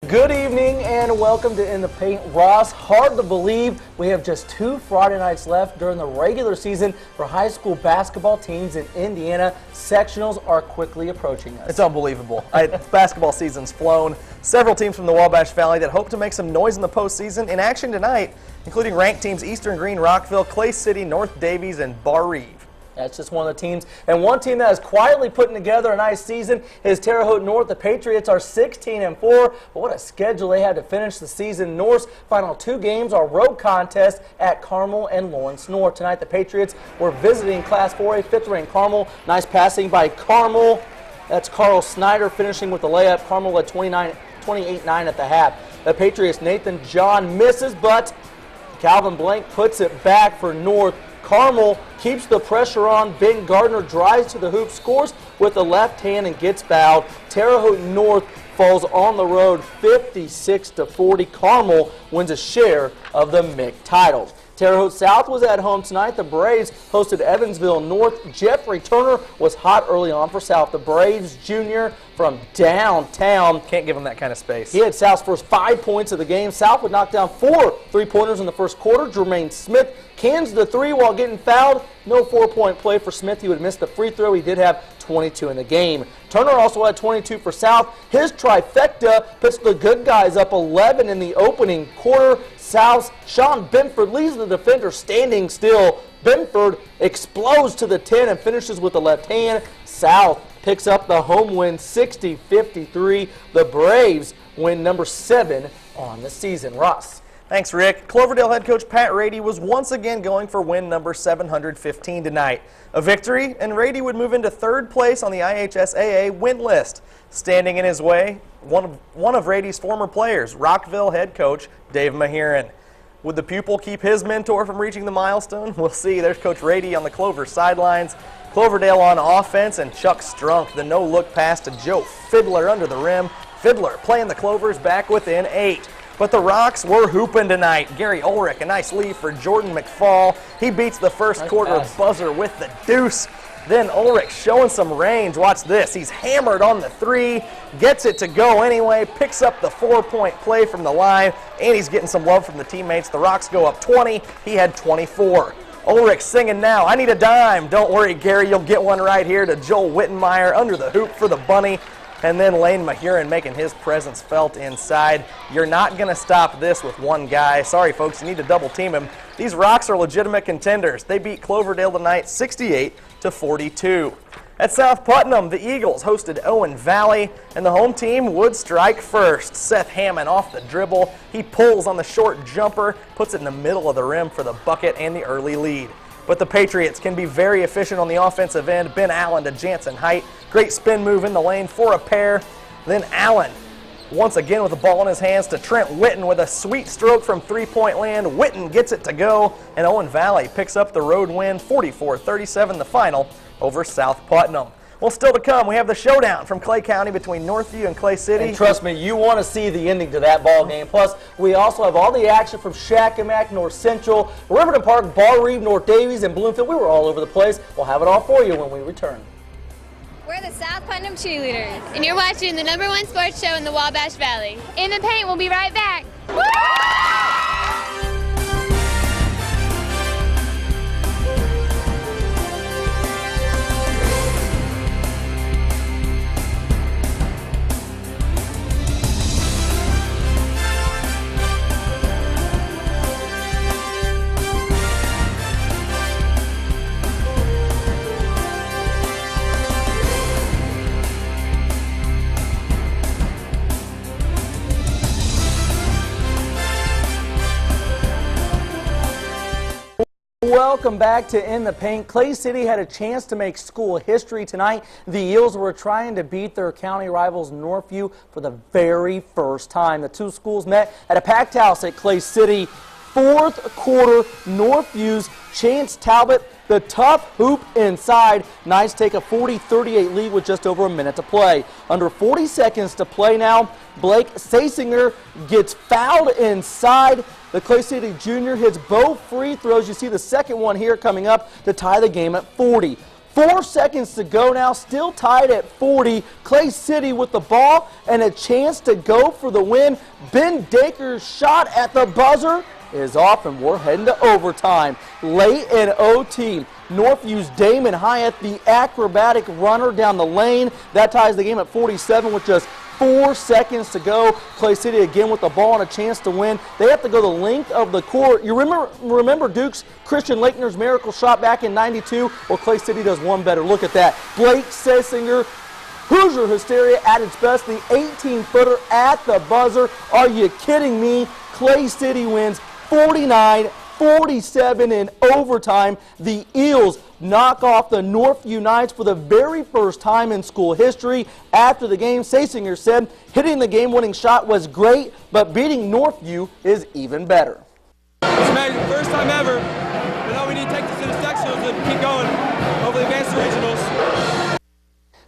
Good evening and welcome to In the Paint. Ross, hard to believe we have just 2 Friday nights left during the regular season for high school basketball teams in Indiana. Sectionals are quickly approaching us. It's unbelievable. Basketball season's flown. Several teams from the Wabash Valley that hope to make some noise in the postseason in action tonight, including ranked teams Eastern Green, Rockville, Clay City, North Davies, and Bar Reeve. That's just one of the teams. And one team that is quietly putting together a nice season is Terre Haute North. The Patriots are 16-4, but what a schedule they had to finish the season. North's final 2 games are road contests at Carmel and Lawrence North. Tonight the Patriots were visiting Class 4A, 5th-ranked Carmel. Nice passing by Carmel. That's Carl Snyder finishing with the layup. Carmel led 28-9 at the half. The Patriots' Nathan John misses, but Calvin Blank puts it back for North. Carmel keeps the pressure on. Ben Gardner drives to the hoop, scores with the left hand and gets fouled. Terre Haute North falls on the road 56-40. Carmel wins a share of the MIC titles. Terre Haute South was at home tonight. The Braves hosted Evansville North. Jeffrey Turner was hot early on for South. The Braves junior from downtown. Can't give him that kind of space. He had South's first 5 points of the game. South would knock down 4 3-pointers in the first quarter. Jermaine Smith cans the 3 while getting fouled. No 4-point play for Smith. He would miss the free throw. He did have 22 in the game. Turner also had 22 for South. His trifecta puts the good guys up 11 in the opening quarter. South's Sean Benford leaves the defender standing still. Benford explodes to the 10 and finishes with the left hand. South picks up the home win 60-53. The Braves win number 7 on the season. Ross. Thanks, Rick. Cloverdale head coach Pat Rady was once again going for win number 715 tonight. A victory, and Rady would move into 3rd place on the IHSAA win list. Standing in his way, one of Rady's former players, Rockville head coach Dave Mahiran. Would the pupil keep his mentor from reaching the milestone? We'll see. There's Coach Rady on the Clover sidelines. Cloverdale on offense, and Chuck Strunk, the no-look pass to Joe Fiddler under the rim. Fiddler playing the Clovers back within 8. But the Rocks were hooping tonight. Gary Ulrich, a nice lead for Jordan McFall. He beats the first quarter buzzer with the deuce. Then Ulrich showing some range. Watch this. He's hammered on the 3, gets it to go anyway, picks up the 4-point play from the line, and he's getting some love from the teammates. The Rocks go up 20. He had 24. Ulrich singing now, "I need a dime." Don't worry, Gary, you'll get one right here to Joel Wittenmeyer under the hoop for the bunny. And then Lane Mahiran making his presence felt inside. You're not going to stop this with one guy. Sorry, folks, you need to double team him. These Rocks are legitimate contenders. They beat Cloverdale tonight 68-42. At South Putnam, the Eagles hosted Owen Valley, and the home team would strike first. Seth Hammond off the dribble. He pulls on the short jumper, puts it in the middle of the rim for the bucket and the early lead. But the Patriots can be very efficient on the offensive end. Ben Allen to Jansen Height. Great spin move in the lane for a pair. Then Allen once again with the ball in his hands to Trent Witten with a sweet stroke from 3-point land. Witten gets it to go, and Owen Valley picks up the road win 44-37, the final over South Putnam. Well, still to come, we have the showdown from Clay County between Northview and Clay City. And trust me, you want to see the ending to that ball game. Plus, we also have all the action from Shakamak, North Central, Riverton Park, Bar Reeve, North Davies, and Bloomfield. We were all over the place. We'll have it all for you when we return. We're the South Putnam Cheerleaders, and you're watching the #1 sports show in the Wabash Valley. In the Paint, we'll be right back. Welcome back to In the Paint. Clay City had a chance to make school history tonight. The Eels were trying to beat their county rivals Northview for the very first time. The 2 schools met at a packed house at Clay City. 4th quarter, Northview's Chance Talbot, the tough hoop inside. Knights take a 40-38 lead with just over a minute to play. Under 40 seconds to play now, Blake Sasinger gets fouled inside. The Clay City junior hits both free throws. You see the second one here coming up to tie the game at 40. 4 seconds to go now, still tied at 40. Clay City with the ball and a chance to go for the win. Ben Daker's shot at the buzzer is off, and we're heading to overtime. Late in OT, Northview's Damon Hyatt, the acrobatic runner down the lane. That ties the game at 47 with just 4 seconds to go. Clay City again with the ball and a chance to win. They have to go the length of the court. You remember Duke's Christian Laettner's miracle shot back in '92? Well, Clay City does one better. Look at that. Blake Sessinger, Hoosier hysteria at its best. The 18-footer at the buzzer. Are you kidding me? Clay City wins 49-47 in overtime. The Eels knock off the Northview Knights for the very first time in school history. After the game, Sasinger said hitting the game-winning shot was great, but beating Northview is even better. It's amazing. First time ever. But now we need to take this to the sectionals and keep going. Hopefully advance to regionals.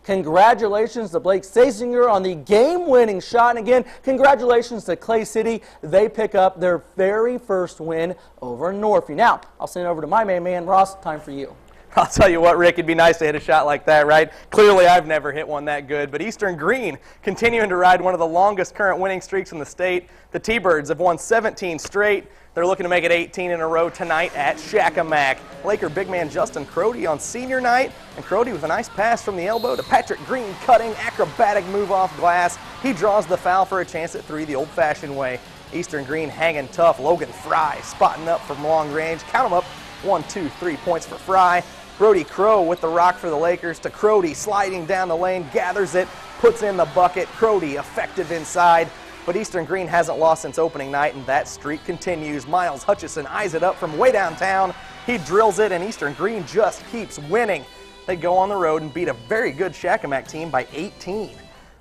Congratulations to Blake Sasinger on the game-winning shot. And again, congratulations to Clay City. They pick up their very first win over Northview. Now, I'll send it over to my main man, Ross. Time for you. I'll tell you what, Rick, it'd be nice to hit a shot like that, right? Clearly, I've never hit one that good, but Eastern Green continuing to ride one of the longest current winning streaks in the state. The T-Birds have won 17 straight. They're looking to make it 18 in a row tonight at Shakamak. Laker big man Justin Crody on senior night, and Crody with a nice pass from the elbow to Patrick Green, cutting, acrobatic move off glass. He draws the foul for a chance at three the old-fashioned way. Eastern Green hanging tough. Logan Fry spotting up from long range. Count them up, 1, 2, 3 points for Fry. Brody Crow with the rock for the Lakers to Crody, sliding down the lane, gathers it, puts in the bucket. Crody effective inside. But Eastern Green hasn't lost since opening night, and that streak continues. Miles Hutchison eyes it up from way downtown. He drills it, and Eastern Green just keeps winning. They go on the road and beat a very good Shakamak team by 18.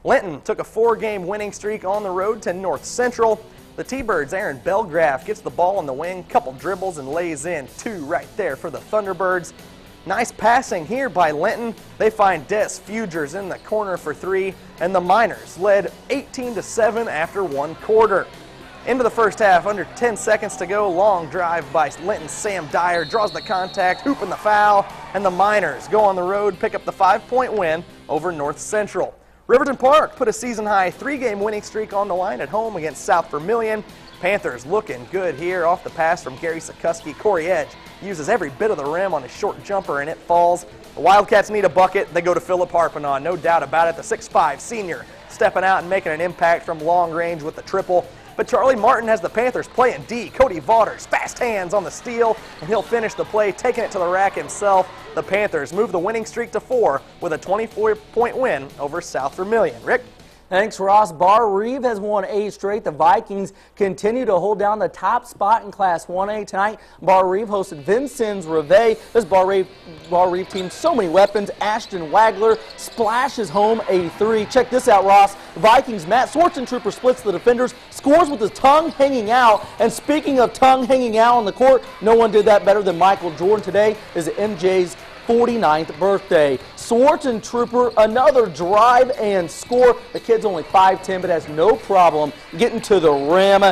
Linton took a 4-game winning streak on the road to North Central. The T-Birds' Aaron Belgraf gets the ball in the wing, couple dribbles, and lays in 2 right there for the Thunderbirds. Nice passing here by Linton. They find Des Fugers in the corner for 3, and the Miners led 18-7 after 1 quarter. Into the first half, under 10 seconds to go, long drive by Linton's Sam Dyer, draws the contact, hooping the foul, and the Miners go on the road, pick up the 5-point win over North Central. Riverton Park put a season-high 3-game winning streak on the line at home against South Vermilion. Panthers looking good here off the pass from Gary Sikuski. Corey Edge uses every bit of the rim on his short jumper, and it falls. The Wildcats need a bucket. They go to Philip Harpanon, no doubt about it. The 6'5 senior stepping out and making an impact from long range with the triple. But Charlie Martin has the Panthers playing D. Cody Vaughters, fast hands on the steal, and he'll finish the play, taking it to the rack himself. The Panthers move the winning streak to 4 with a 24-point win over South Vermilion. Rick? Thanks, Ross. Bar Reeve has won 8 straight. The Vikings continue to hold down the top spot in Class 1A tonight. Bar Reeve hosted Vincennes Reveille. This Bar Reeve team, so many weapons. Ashton Wagler splashes home 83. Check this out, Ross. Vikings Matt Swarzentrooper splits the defenders, scores with his tongue hanging out. And speaking of tongue hanging out on the court, no one did that better than Michael Jordan. Today is MJ's 49th birthday. Swarzentrooper, another drive and score. The kid's only 5'10", but has no problem getting to the rim.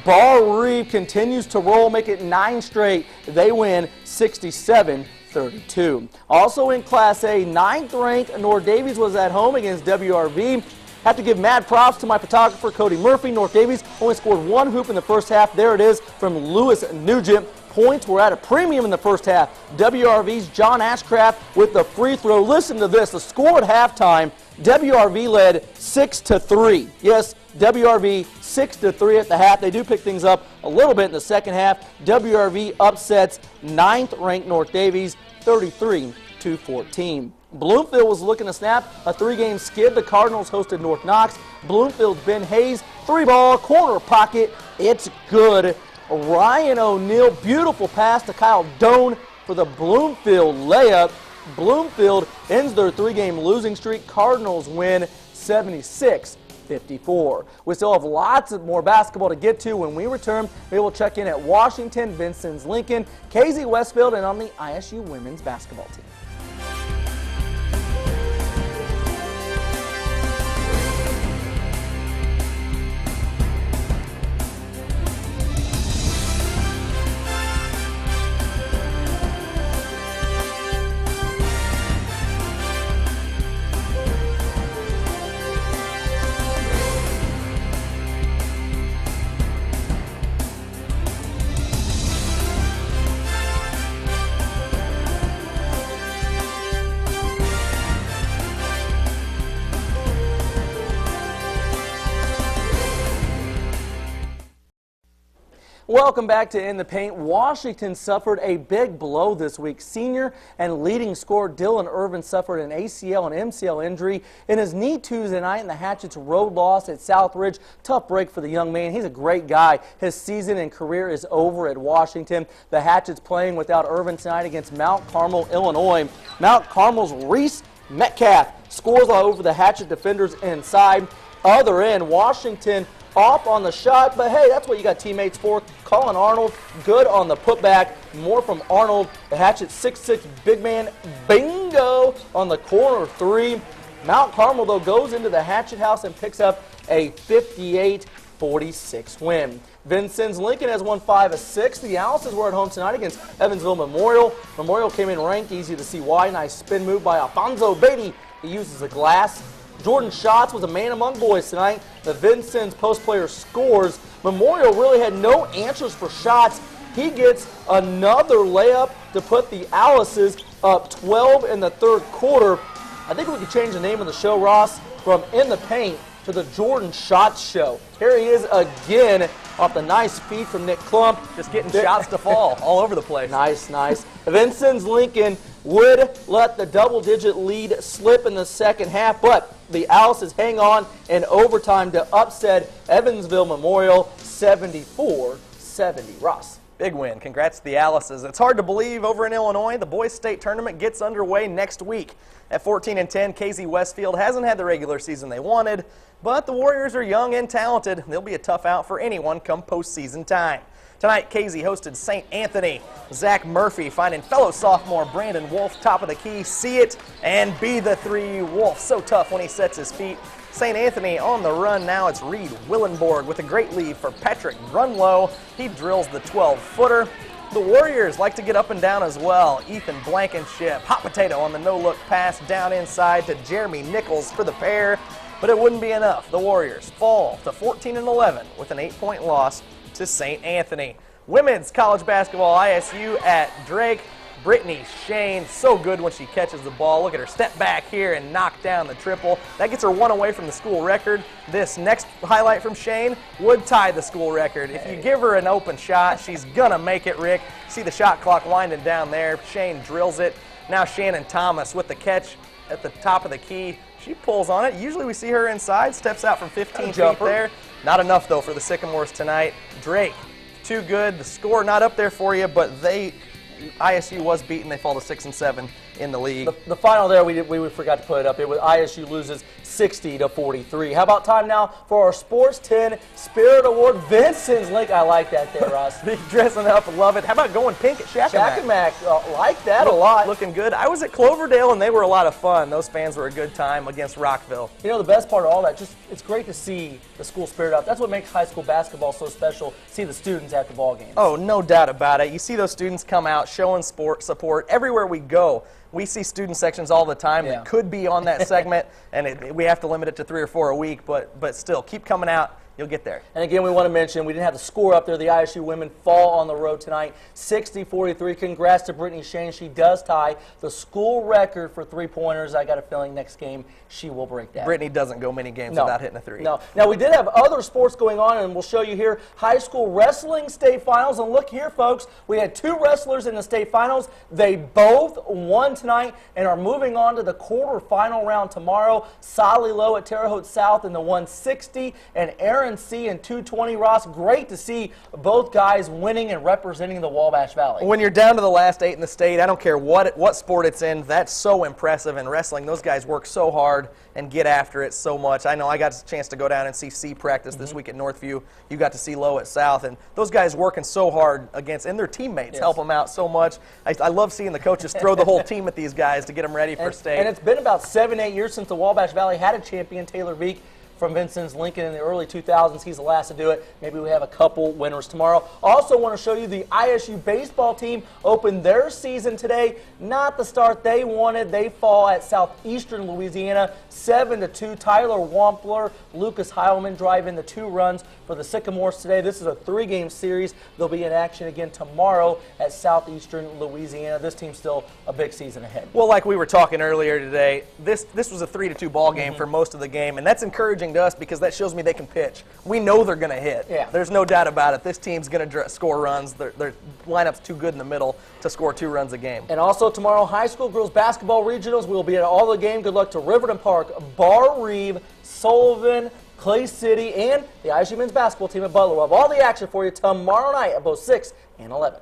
Bar Reeve continues to roll, make it 9 straight. They win 67-32. Also in Class A, 9th-ranked North Davies was at home against WRV. Have to give mad props to my photographer, Cody Murphy. North Davies only scored 1 hoop in the first half. There it is from Lewis Nugent. Points were at a premium in the first half. WRV's John Ashcraft with the free throw. Listen to this. The score at halftime, WRV led 6-3. Yes, WRV 6-3 at the half. They do pick things up a little bit in the second half. WRV upsets 9th-ranked North Davies 33-14. Bloomfield was looking to snap a 3-game skid. The Cardinals hosted North Knox. Bloomfield's Ben Hayes, 3-ball, corner pocket. It's good. Ryan O'Neal, beautiful pass to Kyle Doan for the Bloomfield layup. Bloomfield ends their 3-game losing streak. Cardinals win 76-54. We still have lots of more basketball to get to. When we return, we will check in at Washington, Vincennes, Lincoln, KZ Westfield, and on the ISU women's basketball team. Welcome back to In the Paint. Washington suffered a big blow this week. Senior and leading scorer Dylan Irvin suffered an ACL and MCL injury in his knee Tuesday night in the Hatchets' road loss at Southridge. Tough break for the young man. He's a great guy. His season and career is over at Washington. The Hatchets playing without Irvin tonight against Mount Carmel, Illinois. Mount Carmel's Reese Metcalf scores all over the Hatchet defenders inside. Other end, Washington off on the shot, but hey, that's what you got teammates for. Colin Arnold, good on the putback. More from Arnold. The Hatchet 6'6" big man, bingo on the corner three. Mount Carmel, though, goes into the Hatchet house and picks up a 58-46 win. Vincennes Lincoln has won 5 of 6. The Alices were at home tonight against Evansville Memorial. Memorial came in ranked, easy to see why. Nice spin move by Alfonso Beatty. He uses a glass. Jordan Schatz was a man among boys tonight. The Vincennes post player scores. Memorial really had no answers for shots. He gets another layup to put the Alices up 12 in the third quarter. I think we could change the name of the show, Ross, from In the Paint to the Jordan Schatz Show. Here he is again off the nice feed from Nick Klump. Just getting shots to fall all over the place. Nice, nice. Vincennes Lincoln would let the double-digit lead slip in the second half, but the Alices hang on in overtime to upset Evansville Memorial 74-70. Ross. Big win. Congrats to the Alices. It's hard to believe over in Illinois. The boys' state tournament gets underway next week. At 14-10, KZ Westfield hasn't had the regular season they wanted, but the Warriors are young and talented. They'll be a tough out for anyone come postseason time. Tonight, KZ hosted St. Anthony. Zach Murphy finding fellow sophomore Brandon Wolf top of the key. See it and be the three. Wolf so tough when he sets his feet. St. Anthony on the run now. It's Reed Willenborg with a great lead for Patrick Grunlow. He drills the 12-footer. The Warriors like to get up and down as well. Ethan Blankenship, hot potato on the no-look pass down inside to Jeremy Nichols for the pair, but it wouldn't be enough. The Warriors fall to 14-11 with an 8-point loss to St. Anthony. Women's college basketball, ISU at Drake. Brittany Shane, so good when she catches the ball. Look at her step back here and knock down the triple. That gets her one away from the school record. This next highlight from Shane would tie the school record. If you give her an open shot, she's going to make it, Rick. See the shot clock winding down there. Shane drills it. Now Shannon Thomas with the catch at the top of the key. She pulls on it. Usually we see her inside, steps out from 15 feet there. Not enough, though, for the Sycamores tonight. Drake, too good. The score not up there for you, but ISU was beaten. They fall to 6-7 in the league. The final there, we forgot to put it up. It was ISU loses 60-43. How about time now for our Sports 10 Spirit Award? Vincennes Lincoln. I like that there, Ross. Dressing up, love it. How about going pink at Shacamac? Like that a lot. Looking good. I was at Cloverdale, and they were a lot of fun. Those fans were a good time against Rockville. You know, the best part of all that, it's great to see the school spirit out. That's what makes high school basketball so special, see the students at the ball games. Oh, no doubt about it. You see those students come out showing support everywhere we go. We see student sections all the time that could be on that segment, and we have to limit it to 3 or 4 a week, but still, keep coming out. You'll get there. And again, we want to mention, we didn't have the score up there. The ISU women fall on the road tonight, 60-43. Congrats to Brittany Shane. She does tie the school record for three-pointers. I got a feeling next game she will break that. Brittany doesn't go many games without hitting a three. No. Now, we did have other sports going on, and we'll show you here high school wrestling state finals. And look here, folks, we had 2 wrestlers in the state finals. They both won tonight and are moving on to the quarterfinal round tomorrow. Solly Lowe at Terre Haute South in the 160, and Aaron C in 220. Ross, great to see both guys winning and representing the Wabash Valley. When you're down to the last 8 in the state, I don't care what sport it's in, that's so impressive. In wrestling, those guys work so hard and get after it so much. I know I got a chance to go down and see C practice this week at Northview. You got to see Lowe at South, and those guys working so hard and their teammates help them out so much. I love seeing the coaches throw the whole team at these guys to get them ready for state. And it's been about 7-8 years since the Wabash Valley had a champion, Taylor Veek, from Vincennes Lincoln in the early 2000s. He's the last to do it. Maybe we have a couple winners tomorrow. Also want to show you the ISU baseball team opened their season today. Not the start they wanted. They fall at Southeastern Louisiana 7-2. Tyler Wampler, Lucas Heilman drive in the 2 runs for the Sycamores today. This is a 3-game series. They'll be in action again tomorrow at Southeastern Louisiana. This team's still a big season ahead. Well, like we were talking earlier today, this was a 3-2 ball game for most of the game, and that's encouraging to us because that shows me they can pitch. We know they're going to hit. Yeah. There's no doubt about it. This team's going to score runs. Their lineup's too good in the middle to score 2 runs a game. And also tomorrow, high school girls basketball regionals. We'll be at all the game. Good luck to Riverton Park, Bar Reeve, Sullivan, Clay City, and the ISU men's basketball team at Butler. We'll have all the action for you tomorrow night at both 6 and 11.